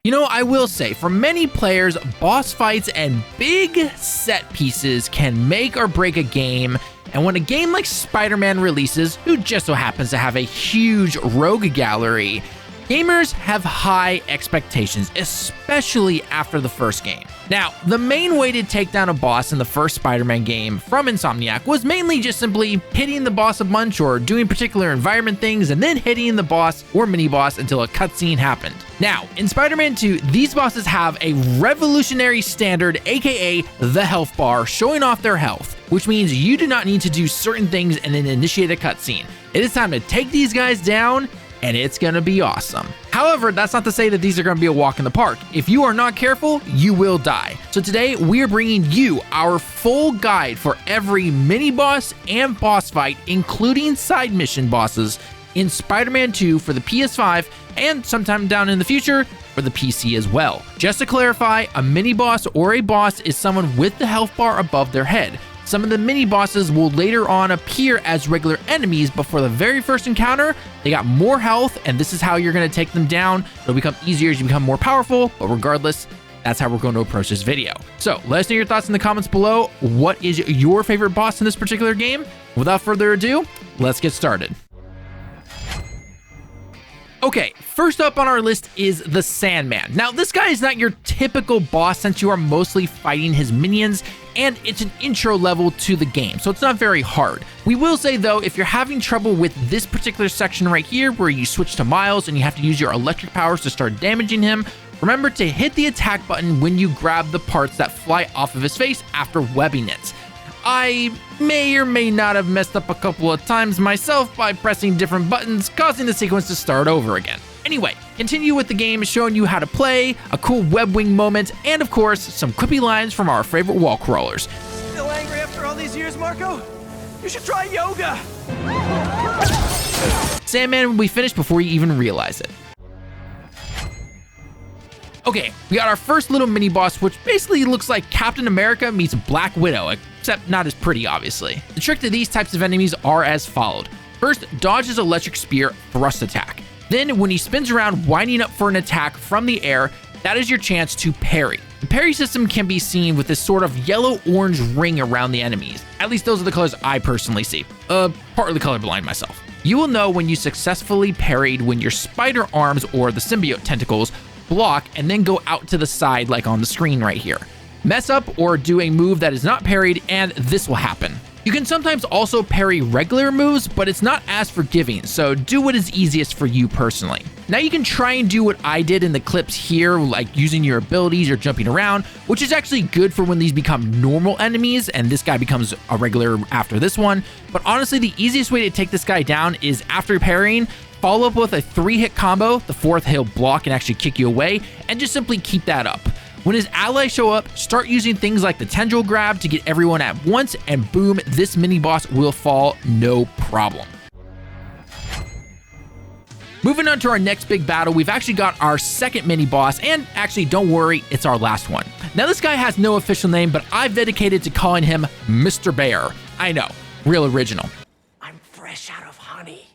You know, I will say, for many players, boss fights and big set pieces can make or break a game. And when a game like Spider-Man releases, who just so happens to have a huge rogue gallery, gamers have high expectations, especially after the first game. Now, the main way to take down a boss in the first Spider-Man game from Insomniac was mainly just simply hitting the boss a bunch or doing particular environment things and then hitting the boss or mini-boss until a cutscene happened. Now, in Spider-Man 2, these bosses have a revolutionary standard, aka the health bar, showing off their health, which means you do not need to do certain things and then initiate a cutscene. It is time to take these guys down, and it's gonna be awesome. However, that's not to say that these are gonna be a walk in the park. If you are not careful, you will die. So today, we are bringing you our full guide for every mini-boss and boss fight, including side mission bosses, in Spider-Man 2 for the PS5, and sometime down in the future, for the PC as well. Just to clarify, a mini-boss or a boss is someone with the health bar above their head. Some of the mini-bosses will later on appear as regular enemies, but for the very first encounter, they got more health, and this is how you're going to take them down. It'll become easier as you become more powerful, but regardless, that's how we're going to approach this video. So let us know your thoughts in the comments below. What is your favorite boss in this particular game? Without further ado, let's get started. Okay, first up on our list is the Sandman. Now, this guy is not your typical boss since you are mostly fighting his minions, and it's an intro level to the game, so it's not very hard. We will say though, if you're having trouble with this particular section right here, where you switch to Miles and you have to use your electric powers to start damaging him, remember to hit the attack button when you grab the parts that fly off of his face after webbing it. I may or may not have messed up a couple of times myself by pressing different buttons, causing the sequence to start over again. Anyway, continue with the game showing you how to play, a cool web wing moment, and of course, some quippy lines from our favorite wall crawlers. Still angry after all these years, Marco? You should try yoga! Sandman will be finished before you even realize it. Okay, we got our first little mini-boss, which basically looks like Captain America meets Black Widow, except not as pretty, obviously. The trick to these types of enemies are as followed. First, dodge his electric spear thrust attack. Then, when he spins around winding up for an attack from the air, that is your chance to parry. The parry system can be seen with this sort of yellow-orange ring around the enemies. At least those are the colors I personally see. Partly colorblind myself. You will know when you successfully parried when your spider arms or the symbiote tentacles block and then go out to the side like on the screen right here. Mess up or do a move that is not parried and this will happen. You can sometimes also parry regular moves, but it's not as forgiving, so do what is easiest for you personally. Now you can try and do what I did in the clips here, like using your abilities or jumping around, which is actually good for when these become normal enemies and this guy becomes a regular after this one. But honestly, the easiest way to take this guy down is after parrying, follow up with a 3-hit combo, the 4th he'll block and actually kick you away, and just simply keep that up. When his allies show up, start using things like the tendril grab to get everyone at once, and boom, this mini-boss will fall no problem. Moving on to our next big battle, we've actually got our second mini-boss, and actually, don't worry, it's our last one. Now, this guy has no official name, but I've dedicated to calling him Mr. Bear. I know, real original. I'm fresh out of honey.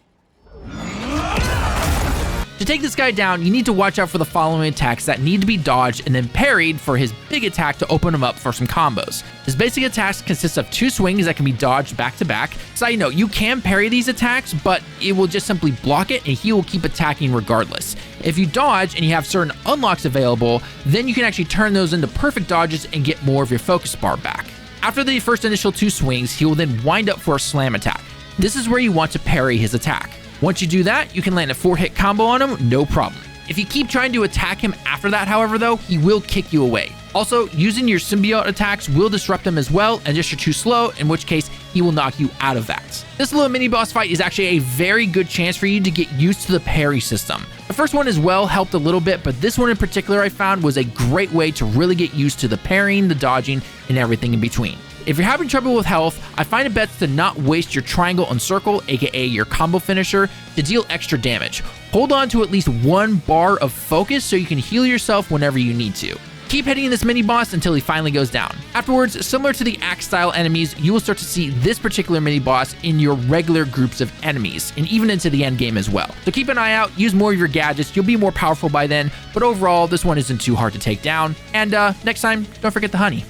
To take this guy down, you need to watch out for the following attacks that need to be dodged and then parried for his big attack to open him up for some combos. His basic attacks consist of 2 swings that can be dodged back to back. Side note, you can parry these attacks, but it will just simply block it and he will keep attacking regardless. If you dodge and you have certain unlocks available, then you can actually turn those into perfect dodges and get more of your focus bar back. After the first initial 2 swings, he will then wind up for a slam attack. This is where you want to parry his attack. Once you do that, you can land a 4-hit combo on him, no problem. If you keep trying to attack him after that, however, though, he will kick you away. Also, using your symbiote attacks will disrupt him as well, and just you're too slow, in which case he will knock you out of that. This little mini boss fight is actually a very good chance for you to get used to the parry system. The first one as well helped a little bit, but this one in particular I found was a great way to really get used to the parrying, the dodging, and everything in between. If you're having trouble with health, I find it best to not waste your triangle and circle, aka your combo finisher, to deal extra damage. Hold on to at least 1 bar of focus so you can heal yourself whenever you need to. Keep hitting this mini boss until he finally goes down. Afterwards, similar to the axe style enemies, you will start to see this particular mini boss in your regular groups of enemies, and even into the end game as well. So keep an eye out, use more of your gadgets, you'll be more powerful by then, but overall, this one isn't too hard to take down. And next time, don't forget the honey.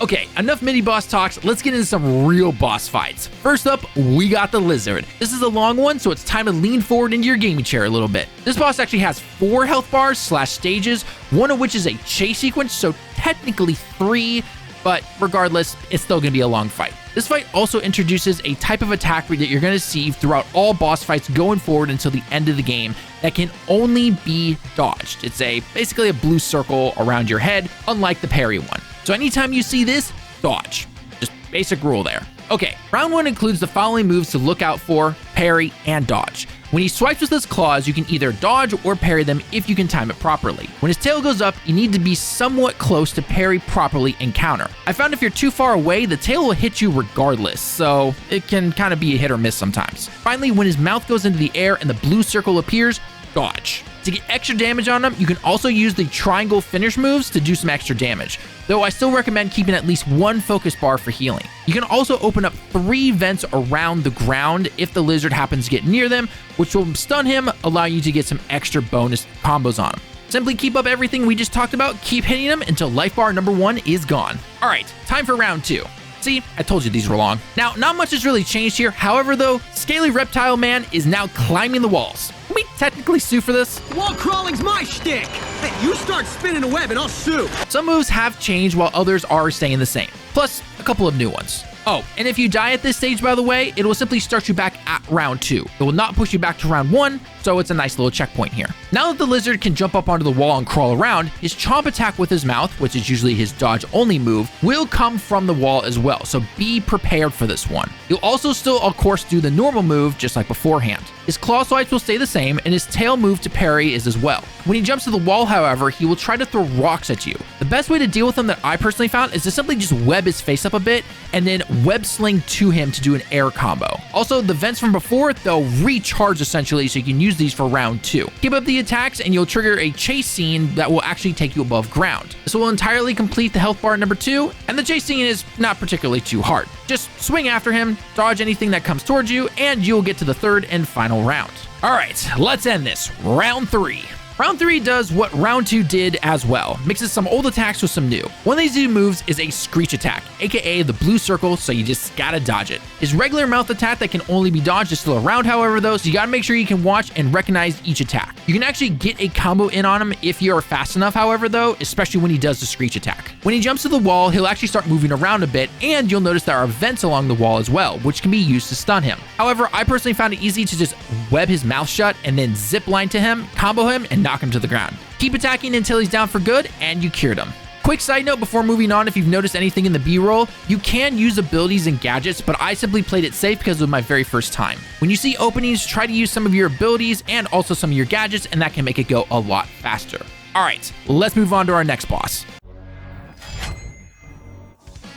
Okay, enough mini boss talks, let's get into some real boss fights. First up, we got the lizard. This is a long one, so it's time to lean forward into your gaming chair a little bit. This boss actually has 4 health bars / stages, one of which is a chase sequence, so technically 3, but regardless, it's still gonna be a long fight. This fight also introduces a type of attack that you're gonna see throughout all boss fights going forward until the end of the game that can only be dodged. It's basically a blue circle around your head, unlike the parry one. So anytime you see this, dodge. Just basic rule there. Okay, round 1 includes the following moves to look out for: parry and dodge. When he swipes with his claws, you can either dodge or parry them if you can time it properly. When his tail goes up, you need to be somewhat close to parry properly and counter. I found if you're too far away, the tail will hit you regardless, so it can kind of be a hit or miss sometimes. Finally, when his mouth goes into the air and the blue circle appears, dodge. To get extra damage on him, you can also use the triangle finish moves to do some extra damage, though I still recommend keeping at least 1 focus bar for healing. You can also open up 3 vents around the ground if the lizard happens to get near them, which will stun him, allowing you to get some extra bonus combos on him. Simply keep up everything we just talked about, keep hitting him until life bar number 1 is gone. Alright, time for round 2. See, I told you these were long. Now, not much has really changed here. However, though, Scaly Reptile Man is now climbing the walls. Can we technically sue for this? Wall crawling's my shtick! Hey, you start spinning a web and I'll sue! Some moves have changed while others are staying the same, plus a couple of new ones. Oh, and if you die at this stage, by the way, it will simply start you back at round 2. It will not push you back to round 1, so it's a nice little checkpoint here. Now that the lizard can jump up onto the wall and crawl around, his chomp attack with his mouth, which is usually his dodge only move, will come from the wall as well, so be prepared for this one. You'll also still, of course, do the normal move just like beforehand. His claw swipes will stay the same, and his tail move to parry is as well. When he jumps to the wall, however, he will try to throw rocks at you. The best way to deal with him that I personally found is to simply just web his face up a bit, and then web sling to him to do an air combo. Also, the vents from before, they'll recharge essentially, so you can use these for round 2. Keep up the attacks, and you'll trigger a chase scene that will actually take you above ground. This will entirely complete the health bar number 2, and the chase scene is not particularly too hard. Just swing after him, dodge anything that comes towards you, and you'll get to the 3rd and final round. Alright, let's end this. Round 3. Round 3 does what round 2 did as well, mixes some old attacks with some new. One of these new moves is a screech attack, aka the blue circle, so you just gotta dodge it. His regular mouth attack that can only be dodged is still around, however, though, so you gotta make sure you can watch and recognize each attack. You can actually get a combo in on him if you're fast enough, however, though, especially when he does the screech attack. When he jumps to the wall, he'll actually start moving around a bit, and you'll notice there are vents along the wall as well, which can be used to stun him. However, I personally found it easy to just web his mouth shut and then zip line to him, combo him, and knock him to the ground. Keep attacking until he's down for good, and you cured him. Quick side note before moving on, if you've noticed anything in the B-roll, you can use abilities and gadgets, but I simply played it safe because it was my very first time. When you see openings, try to use some of your abilities and also some of your gadgets, and that can make it go a lot faster. Alright, let's move on to our next boss.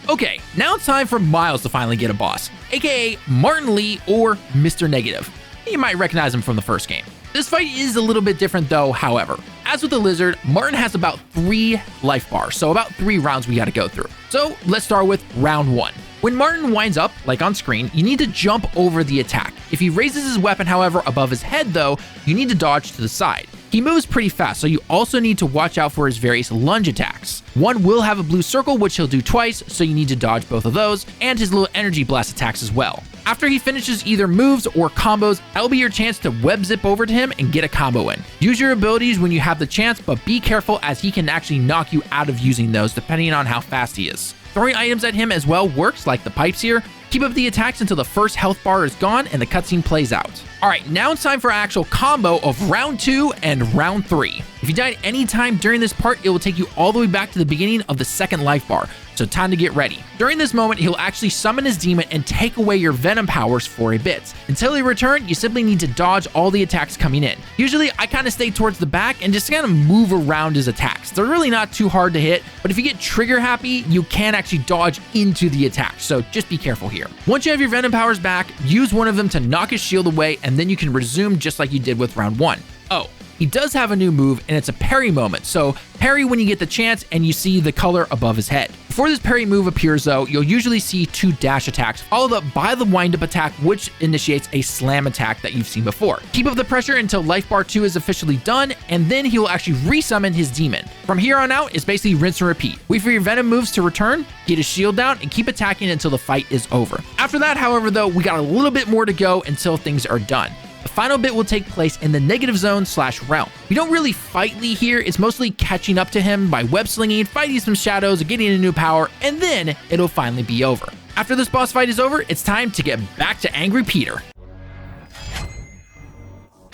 Okay, now it's time for Miles to finally get a boss, aka Martin Lee or Mr. Negative. You might recognize him from the first game. This fight is a little bit different though, however. As with the lizard, Martin has about 3 life bars, so about 3 rounds we gotta go through. So let's start with round 1. When Martin winds up, like on screen, you need to jump over the attack. If he raises his weapon, however, above his head though, you need to dodge to the side. He moves pretty fast, so you also need to watch out for his various lunge attacks. One will have a blue circle, which he'll do twice, so you need to dodge both of those, and his little energy blast attacks as well. After he finishes either moves or combos, that'll be your chance to web zip over to him and get a combo in. Use your abilities when you have the chance, but be careful as he can actually knock you out of using those depending on how fast he is. Throwing items at him as well works, like the pipes here. Keep up the attacks until the first health bar is gone and the cutscene plays out. Alright, now it's time for our actual combo of round 2 and round 3. If you died any time during this part, it will take you all the way back to the beginning of the 2nd life bar, so time to get ready. During this moment, he'll actually summon his demon and take away your Venom powers for a bit. Until he returns, you simply need to dodge all the attacks coming in. Usually, I kind of stay towards the back and just kind of move around his attacks. They're really not too hard to hit, but if you get trigger happy, you can actually dodge into the attack, so just be careful here. Once you have your Venom powers back, use one of them to knock his shield away, and then you can resume just like you did with round 1. Oh, he does have a new move, and it's a parry moment. So parry when you get the chance and you see the color above his head. Before this parry move appears though, you'll usually see 2 dash attacks followed up by the wind-up attack, which initiates a slam attack that you've seen before. Keep up the pressure until life bar 2 is officially done, and then he will actually resummon his demon. From here on out, it's basically rinse and repeat. Wait for your Venom moves to return, get his shield down, and keep attacking until the fight is over. After that, however, though, we got a little bit more to go until things are done. The final bit will take place in the negative zone / realm. We don't really fight Lee here, it's mostly catching up to him by web slinging, fighting some shadows, getting a new power, and then it'll finally be over. After this boss fight is over, it's time to get back to Angry Peter.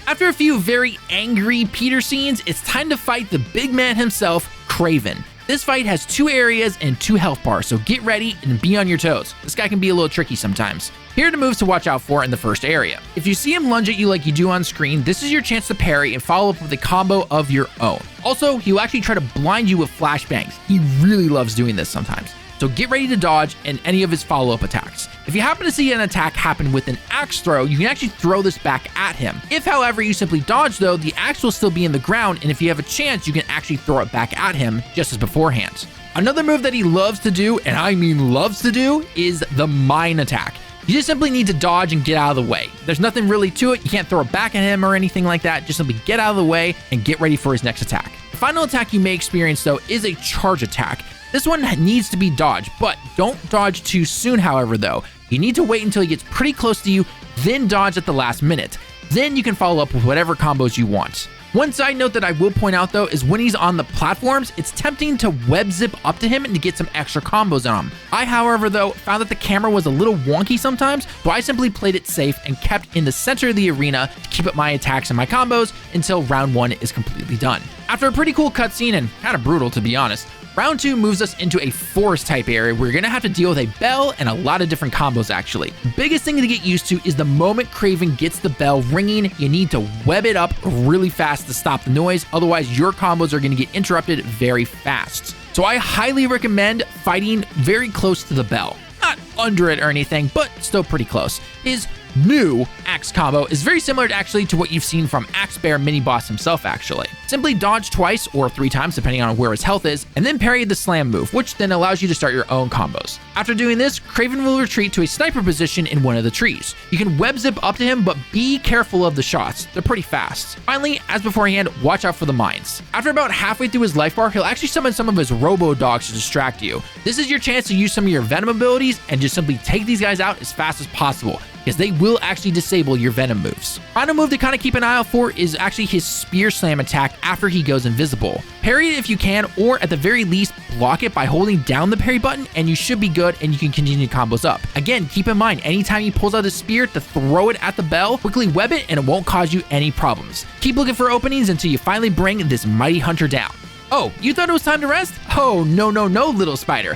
After a few very angry Peter scenes, it's time to fight the big man himself, Kraven. This fight has 2 areas and 2 health bars, so get ready and be on your toes. This guy can be a little tricky sometimes. Here are the moves to watch out for in the first area. If you see him lunge at you like you do on screen, this is your chance to parry and follow up with a combo of your own. Also, he'll actually try to blind you with flashbangs. He really loves doing this sometimes. So get ready to dodge in any of his follow-up attacks. If you happen to see an attack happen with an axe throw, you can actually throw this back at him. If, however, you simply dodge though, the axe will still be in the ground, and if you have a chance, you can actually throw it back at him just as beforehand. Another move that he loves to do, and I mean loves to do, is the mine attack. You just simply need to dodge and get out of the way. There's nothing really to it. You can't throw it back at him or anything like that. Just simply get out of the way and get ready for his next attack. The final attack you may experience though is a charge attack. This one needs to be dodged, but don't dodge too soon, however, though. You need to wait until he gets pretty close to you, then dodge at the last minute. Then you can follow up with whatever combos you want. One side note that I will point out though is when he's on the platforms, it's tempting to web zip up to him and to get some extra combos on him. I, however, though, found that the camera was a little wonky sometimes, so I simply played it safe and kept in the center of the arena to keep up my attacks and my combos until round 1 is completely done. After a pretty cool cutscene and kind of brutal to be honest, round 2 moves us into a forest type area where you're going to have to deal with a bell and a lot of different combos actually. The biggest thing to get used to is the moment Kraven gets the bell ringing, you need to web it up really fast to stop the noise, otherwise your combos are going to get interrupted very fast. So I highly recommend fighting very close to the bell. Not under it or anything, but still pretty close. His new axe combo is very similar actually to what you've seen from Axe Bear mini boss himself actually. Simply dodge twice or 3 times depending on where his health is, and then parry the slam move, which then allows you to start your own combos. After doing this, Kraven will retreat to a sniper position in one of the trees. You can web zip up to him, but be careful of the shots. They're pretty fast. Finally, as beforehand, watch out for the mines. After about halfway through his life bar, he'll actually summon some of his robo dogs to distract you. This is your chance to use some of your Venom abilities and just simply take these guys out as fast as possible, because they will actually disable your Venom moves. Final move to kind of keep an eye out for is actually his spear slam attack after he goes invisible. Parry it if you can, or at the very least block it by holding down the parry button, and you should be good and you can continue combos up. Again, keep in mind, anytime he pulls out his spear to throw it at the bell, quickly web it and it won't cause you any problems. Keep looking for openings until you finally bring this mighty hunter down. Oh, you thought it was time to rest? Oh, no, little spider.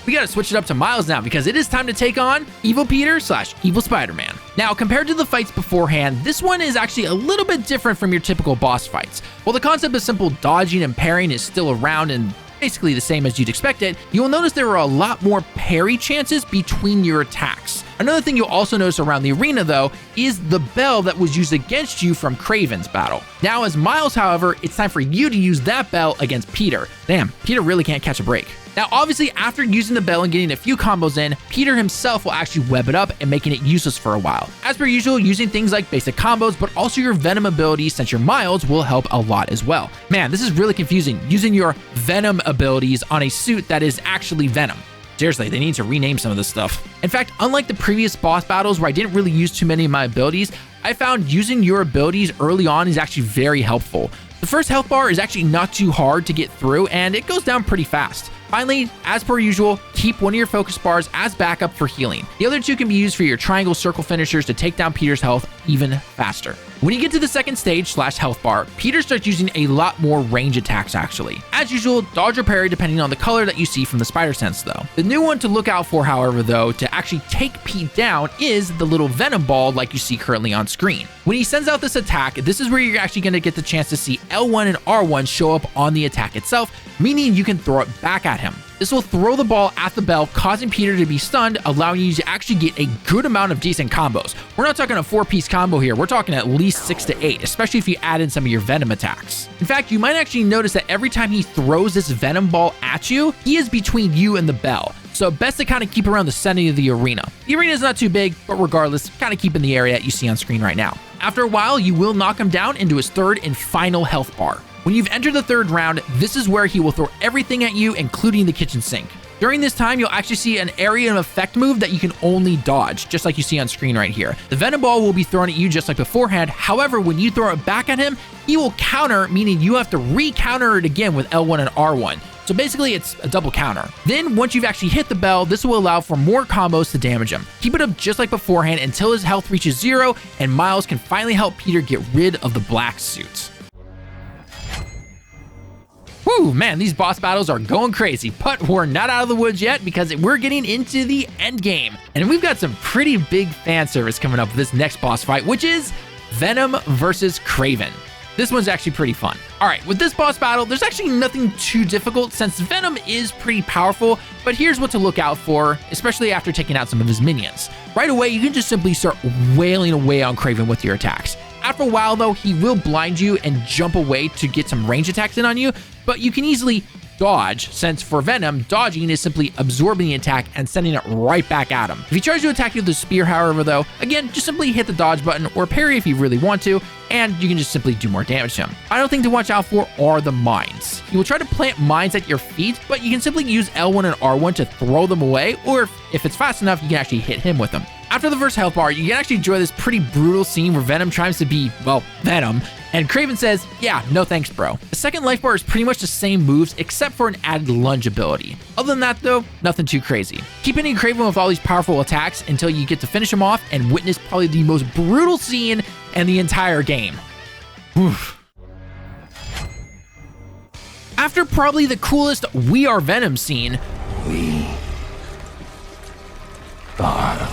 We gotta switch it up to Miles now because it is time to take on Evil Peter / Evil Spider-Man. Now, compared to the fights beforehand, this one is actually a little bit different from your typical boss fights. While the concept of simple dodging and parrying is still around and basically the same as you'd expect it, you will notice there are a lot more parry chances between your attacks. Another thing you'll also notice around the arena though is the bell that was used against you from Kraven's battle. Now as Miles, however, it's time for you to use that bell against Peter. Damn, Peter really can't catch a break. Now obviously after using the bell and getting a few combos in, Peter himself will actually web it up and making it useless for a while. As per usual, using things like basic combos, but also your Venom abilities since your Miles will help a lot as well. Man, this is really confusing, using your Venom abilities on a suit that is actually Venom. Seriously, they need to rename some of this stuff. In fact, unlike the previous boss battles where I didn't really use too many of my abilities, I found using your abilities early on is actually very helpful. The first health bar is actually not too hard to get through and it goes down pretty fast. Finally, as per usual, keep one of your focus bars as backup for healing. The other 2 can be used for your triangle circle finishers to take down Peter's health even faster. When you get to the second stage / health bar, Peter starts using a lot more range attacks actually. As usual, dodge or parry depending on the color that you see from the spider sense though. The new one to look out for, however, though, to actually take Pete down is the little Venom ball like you see currently on screen. When he sends out this attack, this is where you're actually going to get the chance to see L1 and R1 show up on the attack itself, meaning you can throw it back at him. This will throw the ball at the bell, causing Peter to be stunned, allowing you to actually get a good amount of decent combos. We're not talking a 4-piece combo here, we're talking at least 6 to 8, especially if you add in some of your Venom attacks. In fact, you might actually notice that every time he throws this Venom ball at you, he is between you and the bell. So best to kind of keep around the center of the arena. The arena is not too big, but regardless, kind of keep in the area that you see on screen right now. After a while, you will knock him down into his third and final health bar. When you've entered the third round, this is where he will throw everything at you, including the kitchen sink. During this time, you'll actually see an area of effect move that you can only dodge, just like you see on screen right here. The Venom ball will be thrown at you just like beforehand. However, when you throw it back at him, he will counter, meaning you have to re-counter it again with L1 and R1. So basically, it's a double counter. Then, once you've actually hit the bell, this will allow for more combos to damage him. Keep it up just like beforehand until his health reaches 0, and Miles can finally help Peter get rid of the black suit. Whew, man, these boss battles are going crazy, but we're not out of the woods yet because we're getting into the end game. And we've got some pretty big fan service coming up with this next boss fight, which is Venom versus Kraven. This one's actually pretty fun. All right, with this boss battle, there's actually nothing too difficult since Venom is pretty powerful, but here's what to look out for, especially after taking out some of his minions. Right away, you can just simply start wailing away on Kraven with your attacks. After a while though, he will blind you and jump away to get some range attacks in on you, but you can easily dodge, since for Venom, dodging is simply absorbing the attack and sending it right back at him. If he tries to attack you with a spear, however, though, again, just simply hit the dodge button or parry if you really want to, and you can just simply do more damage to him. Final thing to watch out for are the mines. He will try to plant mines at your feet, but you can simply use L1 and R1 to throw them away, or if it's fast enough, you can actually hit him with them. After the first health bar, you can actually enjoy this pretty brutal scene where Venom tries to be, well, Venom, and Kraven says, yeah, no thanks, bro. The second life bar is pretty much the same moves except for an added lunge ability. Other than that though, nothing too crazy. Keep hitting Kraven with all these powerful attacks until you get to finish him off and witness probably the most brutal scene in the entire game. Oof. After probably the coolest We Are Venom scene, We are.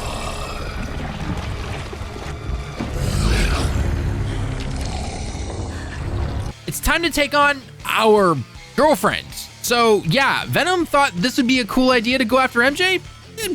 it's time to take on our girlfriends. So yeah, Venom thought this would be a cool idea to go after MJ.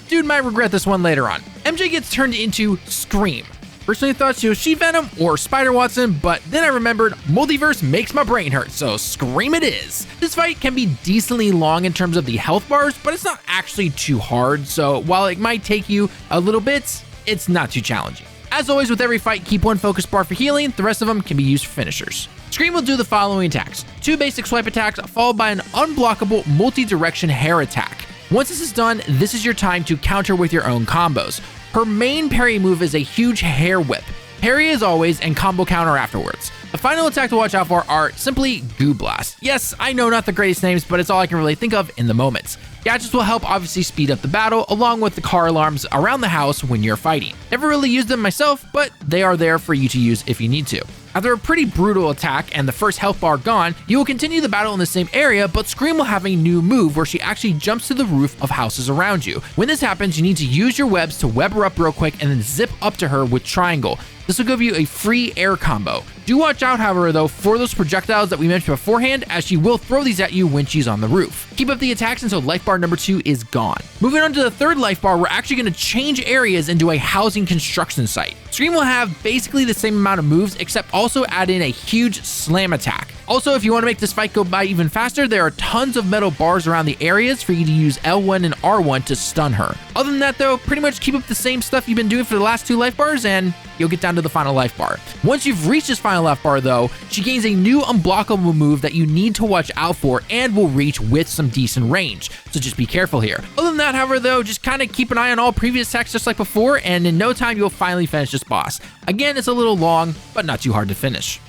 Dude might regret this one later on. MJ gets turned into Scream. Personally thought she was She-Venom or Spider-Watson, but then I remembered multiverse makes my brain hurt, so Scream it is. This fight can be decently long in terms of the health bars, but it's not actually too hard, so while it might take you a little bit, it's not too challenging. As always with every fight, keep one focus bar for healing, the rest of them can be used for finishers. Scream will do the following attacks: 2 basic swipe attacks followed by an unblockable multi-direction hair attack. Once this is done, this is your time to counter with your own combos. Her main parry move is a huge hair whip. Parry as always and combo counter afterwards. The final attack to watch out for are simply Goo Blast. Yes, I know not the greatest names, but it's all I can really think of in the moment. Gadgets will help obviously speed up the battle, along with the car alarms around the house when you're fighting. Never really used them myself, but they are there for you to use if you need to. After a pretty brutal attack and the first health bar gone, you will continue the battle in the same area, but Scream will have a new move where she actually jumps to the roof of houses around you. When this happens, you need to use your webs to web her up real quick and then zip up to her with triangle. This will give you a free air combo. Do watch out, however, though, for those projectiles that we mentioned beforehand, as she will throw these at you when she's on the roof. Keep up the attacks until life bar number 2 is gone. Moving on to the third life bar, we're actually going to change areas into a housing construction site. Scream will have basically the same amount of moves, except also add in a huge slam attack. Also, if you want to make this fight go by even faster, there are tons of metal bars around the areas for you to use L1 and R1 to stun her. Other than that though, pretty much keep up the same stuff you've been doing for the last 2 life bars and you'll get down to the final life bar. Once you've reached this final life bar though, she gains a new unblockable move that you need to watch out for and will reach with some decent range, so just be careful here. Other than that, however though, just kind of keep an eye on all previous attacks just like before, and in no time you'll finally finish this boss. Again, it's a little long, but not too hard to finish.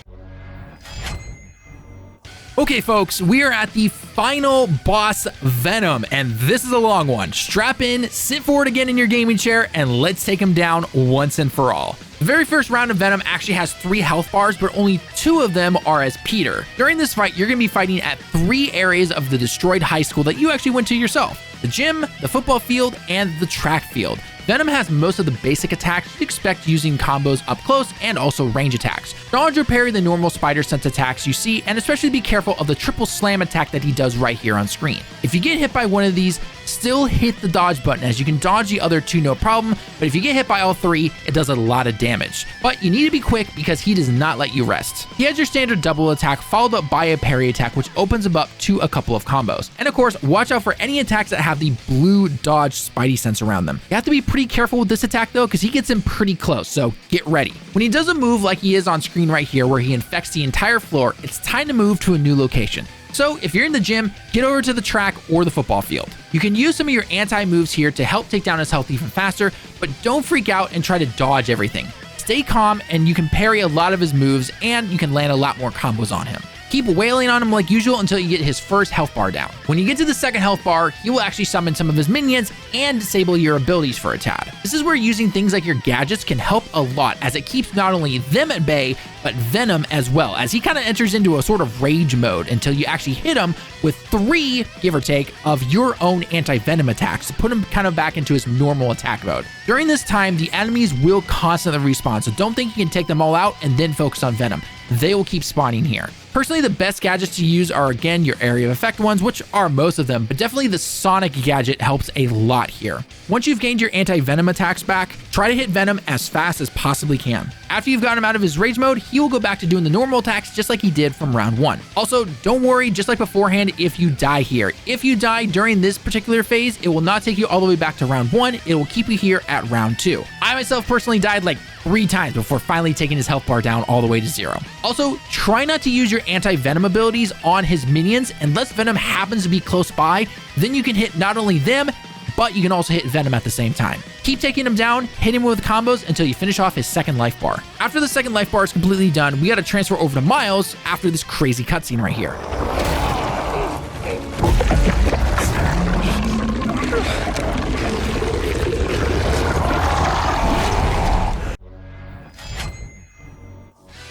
Okay folks, we are at the final boss, Venom, and this is a long one. Strap in, sit forward again in your gaming chair, and let's take him down once and for all. The very first round of Venom actually has 3 health bars, but only 2 of them are as Peter. During this fight, you're going to be fighting at 3 areas of the destroyed high school that you actually went to yourself: the gym, the football field, and the track field. Venom has most of the basic attacks you'd expect using combos up close and also range attacks. Dodge or parry the normal spider sense attacks you see, and especially be careful of the triple slam attack that he does right here on screen. If you get hit by one of these, still hit the dodge button, as you can dodge the other two no problem, but if you get hit by all three, it does a lot of damage. But you need to be quick because he does not let you rest. He has your standard double attack followed up by a parry attack, which opens him up to a couple of combos. And of course, watch out for any attacks that have the blue dodge spidey sense around them. You have to be pretty careful with this attack though, because he gets in pretty close, so get ready. When he does a move like he is on screen right here, where he infects the entire floor, it's time to move to a new location. So if you're in the gym, get over to the track or the football field. You can use some of your anti-moves here to help take down his health even faster, but don't freak out and try to dodge everything. Stay calm and you can parry a lot of his moves and you can land a lot more combos on him. Keep wailing on him like usual until you get his first health bar down. When you get to the second health bar, he will actually summon some of his minions and disable your abilities for a tad. This is where using things like your gadgets can help a lot, as it keeps not only them at bay, but Venom as well, as he kind of enters into a sort of rage mode until you actually hit him with 3, give or take, of your own anti-venom attacks to put him kind of back into his normal attack mode. During this time, the enemies will constantly respawn, so don't think you can take them all out and then focus on Venom. They will keep spawning here. Personally, the best gadgets to use are again your area of effect ones, which are most of them, but definitely the Sonic gadget helps a lot here. Once you've gained your anti-venom attacks back, try to hit Venom as fast as possibly can. After you've gotten him out of his rage mode, he will go back to doing the normal attacks just like he did from round 1. Also, don't worry, just like beforehand, if you die here. If you die during this particular phase, it will not take you all the way back to round 1, it will keep you here at round 2. I myself personally died like 3 times before finally taking his health bar down all the way to 0. Also, try not to use your anti-venom abilities on his minions unless Venom happens to be close by, then you can hit not only them, but you can also hit Venom at the same time. Keep taking him down, hit him with combos until you finish off his second life bar. After the second life bar is completely done, we gotta transfer over to Miles after this crazy cutscene right here.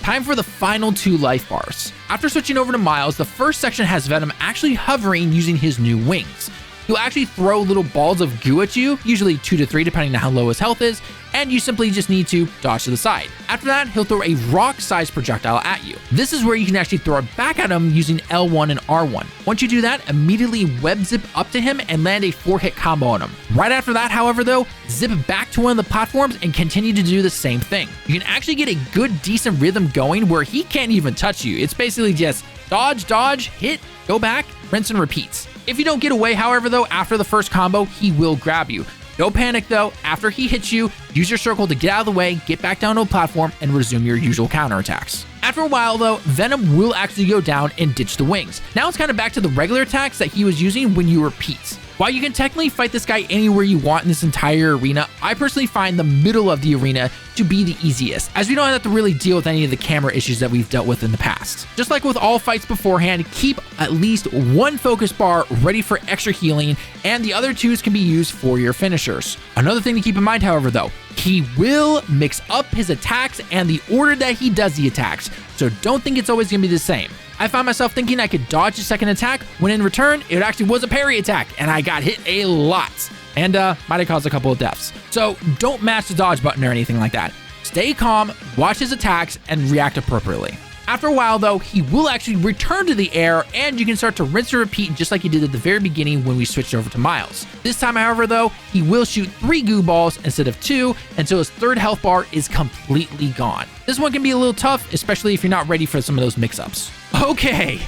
Time for the final 2 life bars. After switching over to Miles, the first section has Venom actually hovering using his new wings. He'll actually throw little balls of goo at you, usually 2 to 3 depending on how low his health is, and you simply just need to dodge to the side. After that, he'll throw a rock-sized projectile at you. This is where you can actually throw it back at him using L1 and R1. Once you do that, immediately web zip up to him and land a 4-hit combo on him. Right after that, however though, zip back to one of the platforms and continue to do the same thing. You can actually get a good decent rhythm going where he can't even touch you. It's basically just dodge, dodge, hit, go back, rinse and repeats. If you don't get away, however though, after the first combo, he will grab you. No panic though, after he hits you, use your circle to get out of the way, get back down to a platform, and resume your usual counterattacks. After a while though, Venom will actually go down and ditch the wings. Now it's kind of back to the regular attacks that he was using when you were Pete's. While you can technically fight this guy anywhere you want in this entire arena, I personally find the middle of the arena to be the easiest, as we don't have to really deal with any of the camera issues that we've dealt with in the past. Just like with all fights beforehand, keep at least 1 focus bar ready for extra healing, and the other 2s can be used for your finishers. Another thing to keep in mind, however though, he will mix up his attacks and the order that he does the attacks, so don't think it's always going to be the same. I found myself thinking I could dodge a second attack, when in return, it actually was a parry attack, and I got hit a lot, and might have caused a couple of deaths. So don't mash the dodge button or anything like that. Stay calm, watch his attacks, and react appropriately. After a while though, he will actually return to the air, and you can start to rinse and repeat just like he did at the very beginning when we switched over to Miles. This time, however though, he will shoot 3 goo balls instead of 2 until his 3rd health bar is completely gone. This one can be a little tough, especially if you're not ready for some of those mix-ups. Okay,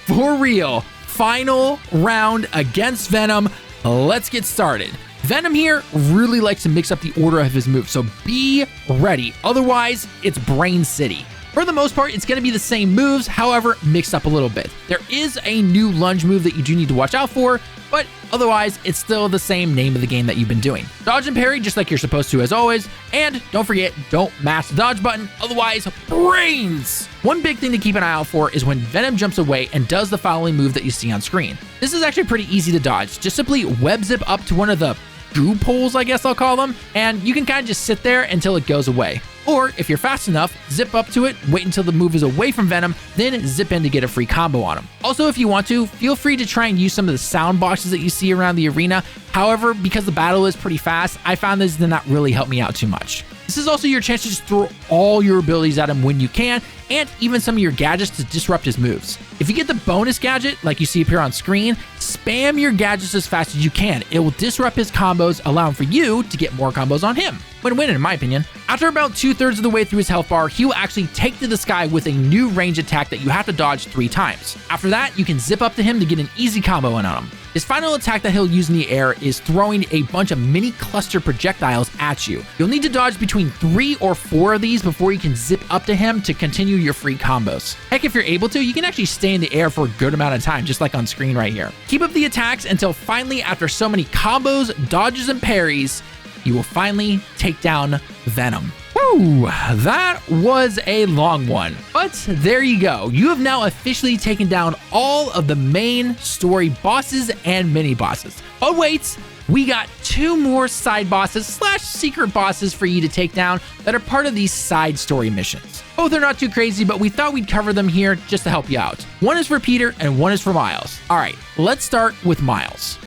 for real, final round against Venom. Let's get started. Venom here really likes to mix up the order of his moves, so be ready. Otherwise, it's Brain City. For the most part, it's going to be the same moves, however, mixed up a little bit. There is a new lunge move that you do need to watch out for, but otherwise, it's still the same name of the game that you've been doing. Dodge and parry just like you're supposed to as always, and don't forget, don't mash the dodge button, otherwise, brains! One big thing to keep an eye out for is when Venom jumps away and does the following move that you see on screen. This is actually pretty easy to dodge. Just simply web zip up to one of the goo poles, I guess I'll call them, and you can kind of just sit there until it goes away. Or if you're fast enough, zip up to it, wait until the move is away from Venom, then zip in to get a free combo on him. Also, if you want to, feel free to try and use some of the sound boxes that you see around the arena. However, because the battle is pretty fast, I found this did not really help me out too much. This is also your chance to just throw all your abilities at him when you can, and even some of your gadgets to disrupt his moves. If you get the bonus gadget, like you see appear on screen, spam your gadgets as fast as you can. It will disrupt his combos, allowing for you to get more combos on him. Win-win in my opinion. After about 2/3 of the way through his health bar, he will actually take to the sky with a new range attack that you have to dodge 3 times. After that, you can zip up to him to get an easy combo in on him. His final attack that he'll use in the air is throwing a bunch of mini cluster projectiles at you. You'll need to dodge between 3 or 4 of these before you can zip up to him to continue your free combos. Heck, if you're able to, you can actually stay in the air for a good amount of time, just like on screen right here. Keep up the attacks until finally, after so many combos, dodges, and parries, you will finally take down Venom. Woo, that was a long one, but there you go. You have now officially taken down all of the main story bosses and mini bosses. Oh wait, we got 2 more side bosses / secret bosses for you to take down that are part of these side story missions. Both are not too crazy, but we thought we'd cover them here just to help you out. One is for Peter and one is for Miles. All right, let's start with Miles.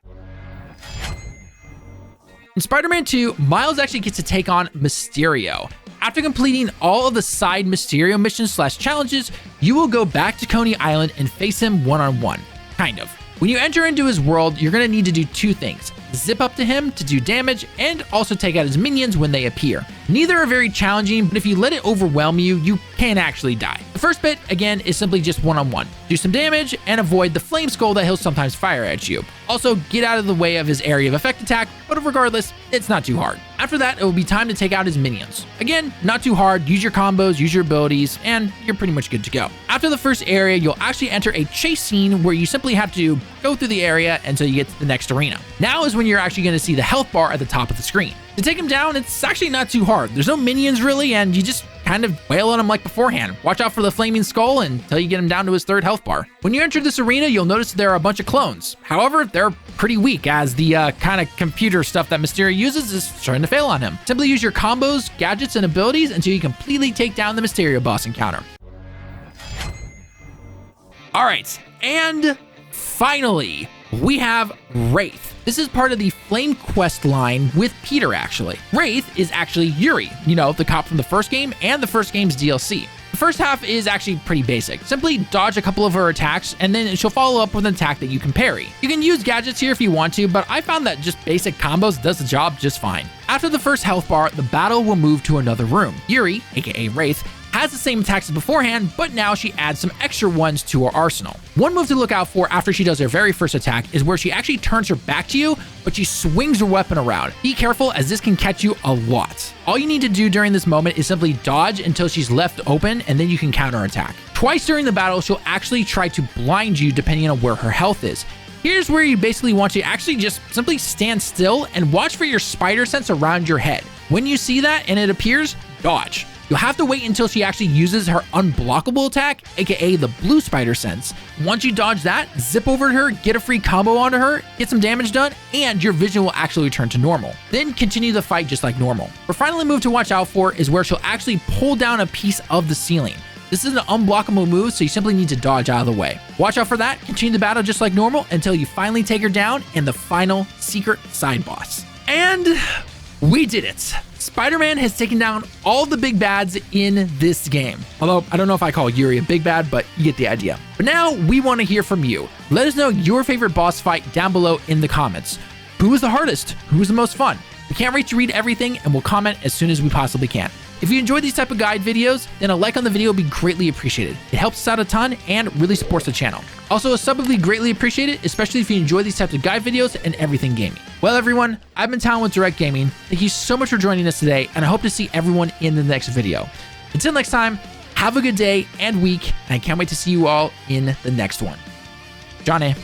In Spider-Man 2, Miles actually gets to take on Mysterio. After completing all of the side Mysterio missions / challenges, you will go back to Coney Island and face him one-on-one. Kind of. When you enter into his world, you're going to need to do 2 things. Zip up to him to do damage, and also take out his minions when they appear. Neither are very challenging, but if you let it overwhelm you, you can actually die. The first bit, again, is simply just one-on-one. Do some damage and avoid the flame skull that he'll sometimes fire at you. Also, get out of the way of his area of effect attack, but regardless, it's not too hard. After that, it will be time to take out his minions. Again, not too hard, use your combos, use your abilities, and you're pretty much good to go. After the first area, you'll actually enter a chase scene where you simply have to go through the area until you get to the next arena. Now is when you're actually going to see the health bar at the top of the screen. To take him down, it's actually not too hard. There's no minions really, and you just kind of wail on him like beforehand. Watch out for the flaming skull until you get him down to his 3rd health bar. When you enter this arena, you'll notice there are a bunch of clones. However, they're pretty weak, as the kind of computer stuff that Mysterio uses is starting to fail on him. Simply use your combos, gadgets, and abilities until you completely take down the Mysterio boss encounter. All right, and finally, we have Wraith. This is part of the Flame Quest line with Peter, actually. Wraith is actually Yuri, you know, the cop from the first game and the first game's DLC. The first half is actually pretty basic. Simply dodge a couple of her attacks, and then she'll follow up with an attack that you can parry. You can use gadgets here if you want to, but I found that just basic combos does the job just fine. After the first health bar, the battle will move to another room. Yuri, aka Wraith, has the same attacks as beforehand, but now she adds some extra ones to her arsenal. One move to look out for after she does her very first attack is where she actually turns her back to you, but she swings her weapon around. Be careful, as this can catch you a lot. All you need to do during this moment is simply dodge until she's left open, and then you can counterattack. Twice during the battle, she'll actually try to blind you depending on where her health is. Here's where you basically want to actually just simply stand still and watch for your spider sense around your head. When you see that and it appears, dodge. You'll have to wait until she actually uses her unblockable attack, aka the blue spider sense. Once you dodge that, zip over to her, get a free combo onto her, get some damage done, and your vision will actually return to normal. Then continue the fight just like normal. Her final move to watch out for is where she'll actually pull down a piece of the ceiling. This is an unblockable move, so you simply need to dodge out of the way. Watch out for that, continue the battle just like normal until you finally take her down in the final secret side boss. And we did it! Spider-Man has taken down all the big bads in this game. Although, I don't know if I call Yuri a big bad, but you get the idea. But now, we want to hear from you. Let us know your favorite boss fight down below in the comments. Who was the hardest? Who was the most fun? We can't wait to read everything, and we'll comment as soon as we possibly can. If you enjoy these type of guide videos, then a like on the video would be greatly appreciated. It helps us out a ton and really supports the channel. Also, a sub would be greatly appreciated, especially if you enjoy these types of guide videos and everything gaming. Well, everyone, I've been Talon with Direct Gaming. Thank you so much for joining us today, and I hope to see everyone in the next video. Until next time, have a good day and week, and I can't wait to see you all in the next one. Johnny.